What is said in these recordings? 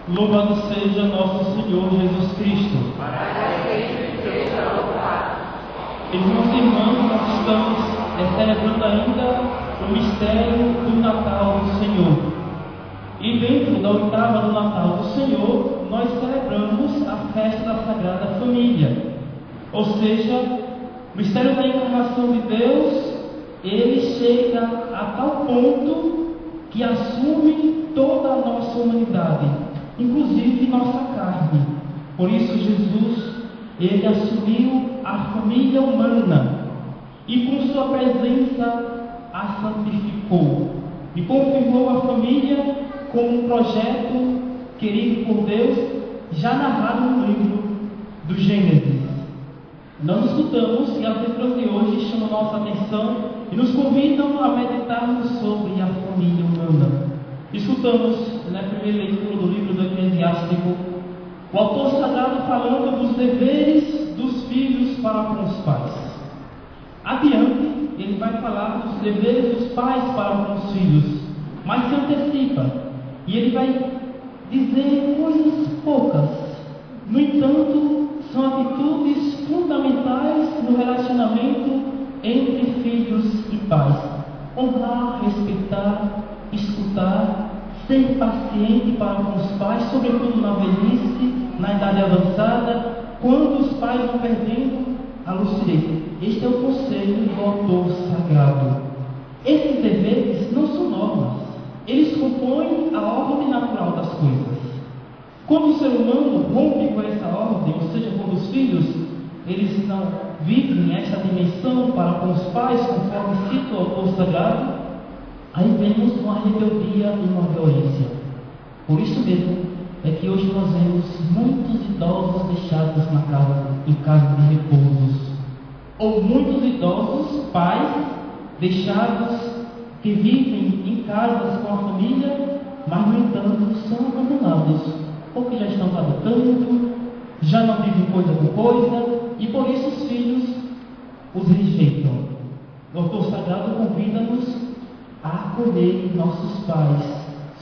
Louvado seja nosso Senhor Jesus Cristo. Para sempre seja louvado. Irmãos e irmãs, nós estamos celebrando ainda o mistério do Natal do Senhor. E dentro da oitava do Natal do Senhor, nós celebramos a festa da Sagrada Família. Ou seja, o mistério da encarnação de Deus, ele chega a tal ponto que assume toda a nossa humanidade, inclusive nossa carne. Por isso Jesus, ele assumiu a família humana e com sua presença a santificou e confirmou a família como um projeto querido por Deus, já narrado no livro do Gênesis. Nós escutamos e as leituras de hoje chamam nossa atenção e nos convidam a meditarmos sobre a família humana. Escutamos na primeira leitura do livro do Eclesiástico o autor sagrado falando dos deveres dos filhos para com os pais. Adiante, ele vai falar dos deveres dos pais para com os filhos, mas se antecipa e ele vai dizer coisas poucas. No entanto, são atitudes fundamentais no relacionamento entre filhos e pais. Honrar, respeitar, escutar, ser paciente para com os pais, sobretudo na velhice, na idade avançada, quando os pais vão perdendo a lucidez. Este é o conselho do autor sagrado. Esses deveres não são normas, eles compõem a ordem natural das coisas. Quando o ser humano rompe com essa ordem, ou seja, quando os filhos eles não vivem esta dimensão para com os pais, conforme cita o autor sagrado, aí vemos uma rebeldia e uma violência. Por isso mesmo é que hoje nós vemos muitos idosos deixados em casa de repousos, ou muitos idosos pais deixados que vivem em casas com a família, mas no entanto são abandonados, porque já estão adotando, já não vivem coisa com coisa, e por isso os filhos os rejeitam. O autor sagrado convida-nos a acolher nossos pais,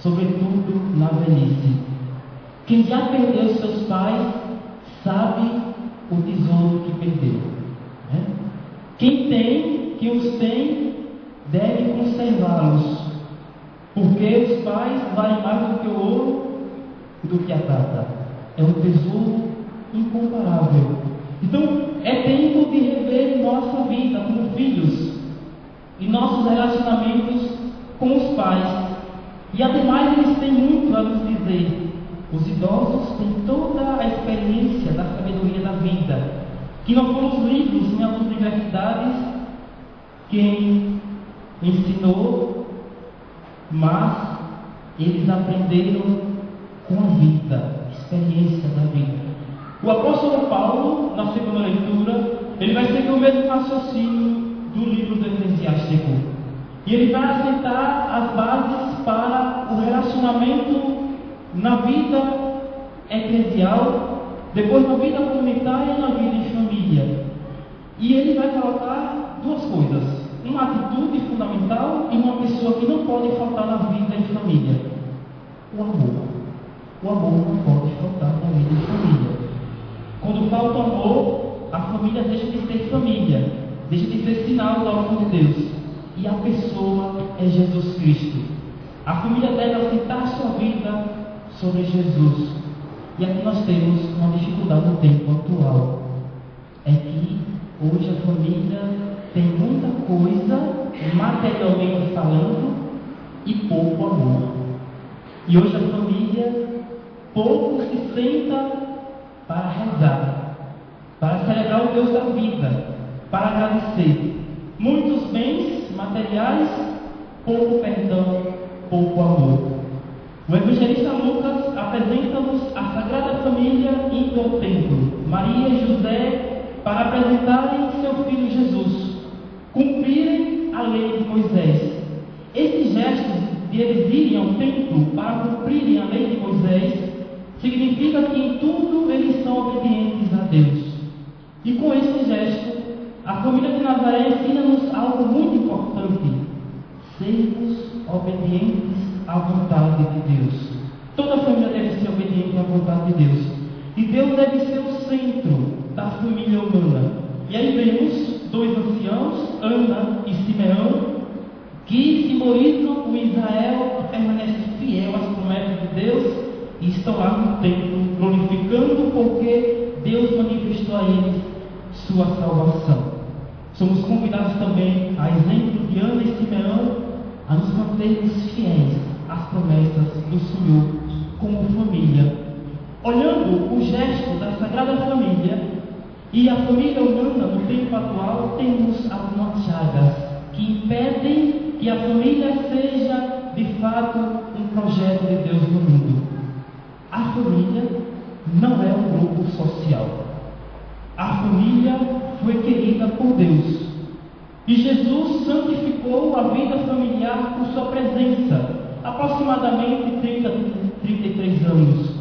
sobretudo na velhice. Quem já perdeu seus pais sabe o tesouro que perdeu, né? Quem os tem, deve conservá-los, porque os pais valem mais do que o ouro e do que a prata. É um tesouro incomparável. Então, é tempo de rever nossa vida como filhos e nossos relacionamentos com os pais. E ademais, eles têm muito a nos dizer. Os idosos têm toda a experiência da sabedoria da vida, que não foram os livros nem as universidades quem ensinou, mas eles aprenderam com a vida, a experiência da vida. O apóstolo Paulo, na segunda leitura, ele vai seguir o mesmo raciocínio do livro do Eclesiástico. E ele vai assentar as bases para o relacionamento na vida eclesial, depois na vida comunitária e na vida em família. E ele vai colocar duas coisas: uma atitude fundamental e uma pessoa que não pode faltar na vida em família: o amor. O amor não pode faltar na vida em família. Quando falta o amor, a família deixa de ser família, deixa de ser sinal do amor de Deus. E a pessoa é Jesus Cristo. A família deve assentar sua vida sobre Jesus. E aqui nós temos uma dificuldade no tempo atual. É que hoje a família tem muita coisa, materialmente falando, e pouco amor. E hoje a família pouco se senta para rezar, para celebrar o Deus da vida, para agradecer. Muitos bens materiais, pouco perdão, pouco amor. O evangelista Lucas apresenta-nos a Sagrada Família indo ao templo, Maria e José, para apresentarem seu filho Jesus, cumprirem a lei de Moisés. Esse gesto de eles irem ao templo para cumprirem a lei de Moisés significa que em tudo eles são obedientes a Deus. E com esse gesto, a família de Nazaré ensina-nos algo muito importante: sermos obedientes à vontade de Deus. Toda família deve ser obediente de Deus. E Deus deve ser o centro da família humana. E aí vemos dois anciãos, Ana e Simeão, que simbolizam o Israel que permanece fiel às promessas de Deus e estão lá no templo glorificando porque Deus manifestou a eles sua salvação. Somos convidados também, a exemplo de Ana e Simeão, a nos mantermos fiéis às promessas do Senhor como família. Olhando o gesto da Sagrada Família e a família humana no tempo atual, temos algumas chagas que impedem que a família seja, de fato, um projeto de Deus no mundo. A família não é um grupo social. A família foi querida por Deus. E Jesus santificou a vida familiar com sua presença, aproximadamente 33 anos.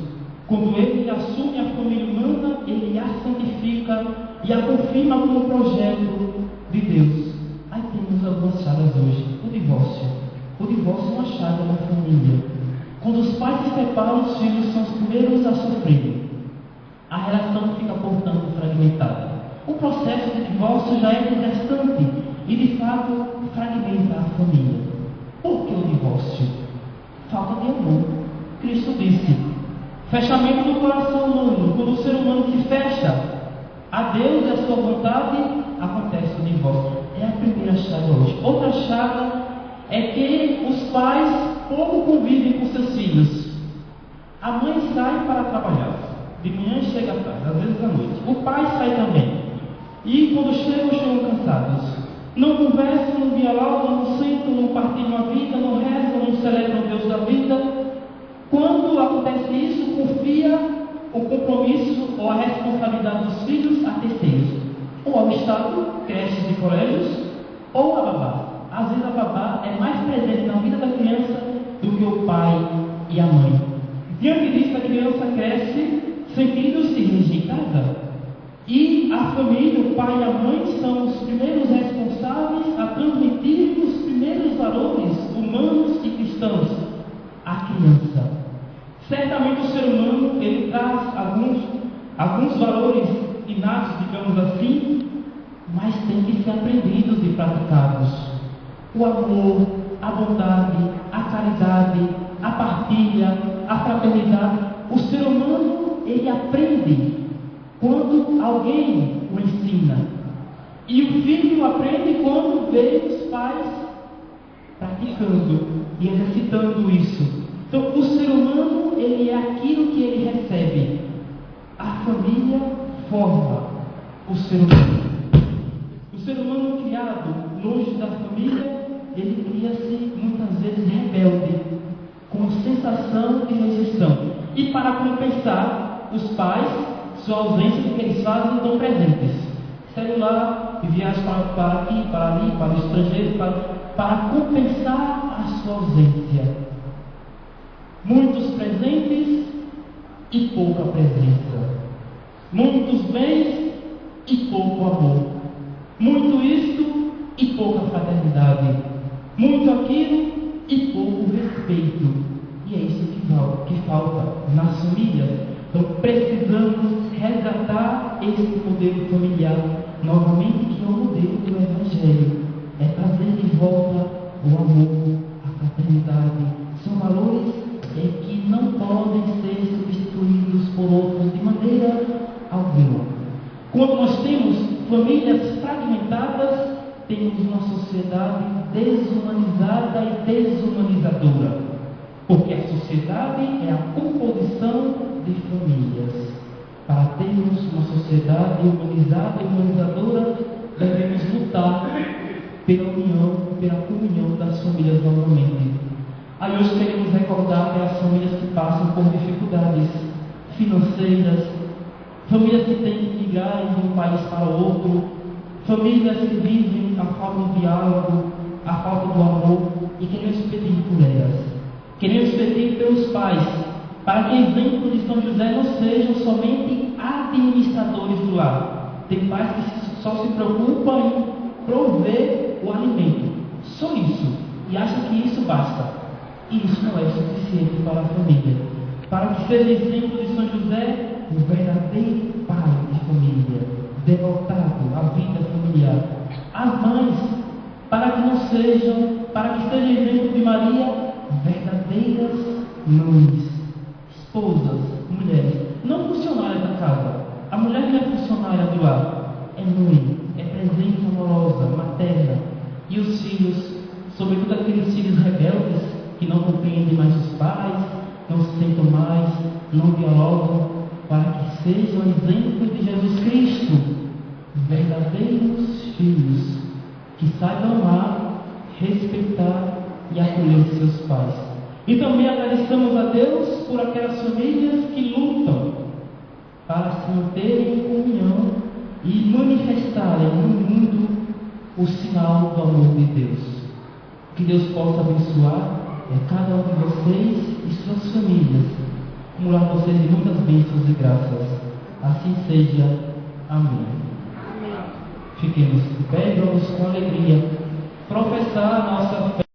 Quando ele assume a família humana, ele a santifica e a confirma como projeto de Deus. Aí temos algumas chagas hoje. O divórcio. O divórcio é uma chaga da família. Quando os pais se separam, os filhos são os primeiros a sofrer. A relação fica, portanto, fragmentada. O processo de divórcio já é desgastante e, de fato, fragmenta a família. Por que o divórcio? Falta de amor. Cristo disse: fechamento do coração humano. Quando o ser humano se fecha a Deus e a sua vontade, acontece o divórcio. É a primeira chaga hoje. Outra chaga é que os pais pouco convivem com seus filhos. A mãe sai para trabalhar, de manhã e chega tarde, às vezes à noite. O pai sai também. E quando chegam cansados. Não conversam, não dialogam, não sentam, não partilham a vida, não rezam, não celebram Deus da vida. Quando acontece isso, confia o compromisso ou a responsabilidade dos filhos a terceiros, ou ao Estado, creches e colégios, ou a babá. Às vezes a babá é mais presente na vida da criança do que o pai e a mãe. Diante disso, a criança cresce sentindo-se rejeitada. E a família, o pai e a mãe, são os primeiros responsáveis a transmitir os primeiros valores humanos e cristãos à criança. Certamente o ser humano, ele traz alguns valores inatos, digamos assim, mas tem que ser aprendidos e praticados. O amor, a bondade, a caridade, a partilha, a fraternidade. O ser humano, ele aprende quando alguém o ensina. E o filho aprende quando vê os pais praticando e exercitando isso. Então, o ser humano, ele é aquilo que ele recebe. A família forma o ser humano. O ser humano criado longe da família, ele cria-se muitas vezes rebelde, com sensação de rejeição. E para compensar, os pais, sua ausência, do que eles fazem, dão presentes. Celular, viagem para aqui, para ali, para o estrangeiro, para compensar a sua ausência. Muitos presentes e pouca presença. Muitos bens e pouco amor. Muito isto e pouca fraternidade. Muito aquilo e pouco respeito. E é isso que falta nas famílias. Então precisamos resgatar esse modelo familiar novamente, que é o modelo do Evangelho. É trazer de volta o amor, a fraternidade. São valores que não podem ser substituídos por outros de maneira alguma. Quando nós temos famílias fragmentadas, temos uma sociedade desumanizada e desumanizadora, porque a sociedade é a composição de famílias. Para termos uma sociedade humanizada e humanizadora, devemos lutar pela união, pela comunhão das famílias novamente. Aí hoje queremos recordar aquelas famílias que passam por dificuldades financeiras, famílias que têm que migrar de um país para o outro, famílias que vivem a falta do diálogo, a falta do amor, e queremos pedir por elas. Queremos pedir pelos pais, para que exemplo de São José não sejam somente administradores do lar. Tem pais que só se preocupam em prover o alimento, só isso, e acham que isso basta. E isso não é suficiente para a família. Para que seja exemplo de São José, um verdadeiro pai de família, devotado à vida familiar. As mães, para que sejam exemplo de Maria, verdadeiras mães, esposas, mulheres, não funcionárias da casa. A mulher não é funcionária do lar, é mãe, é presença amorosa, materna. E os filhos, sobretudo aqueles filhos rebeldes, que não compreendem mais os pais, não se sentam mais, não dialogam, para que sejam exemplos de Jesus Cristo, verdadeiros filhos, que saibam amar, respeitar e acolher seus pais. E também agradecemos a Deus por aquelas famílias que lutam para se manterem em comunhão e manifestarem no mundo o sinal do amor de Deus. Que Deus possa abençoar cada um de vocês e suas famílias, acumular vocês de muitas bênçãos e graças. Assim seja. Amém. Fiquemos de pé e vamos com alegria professar a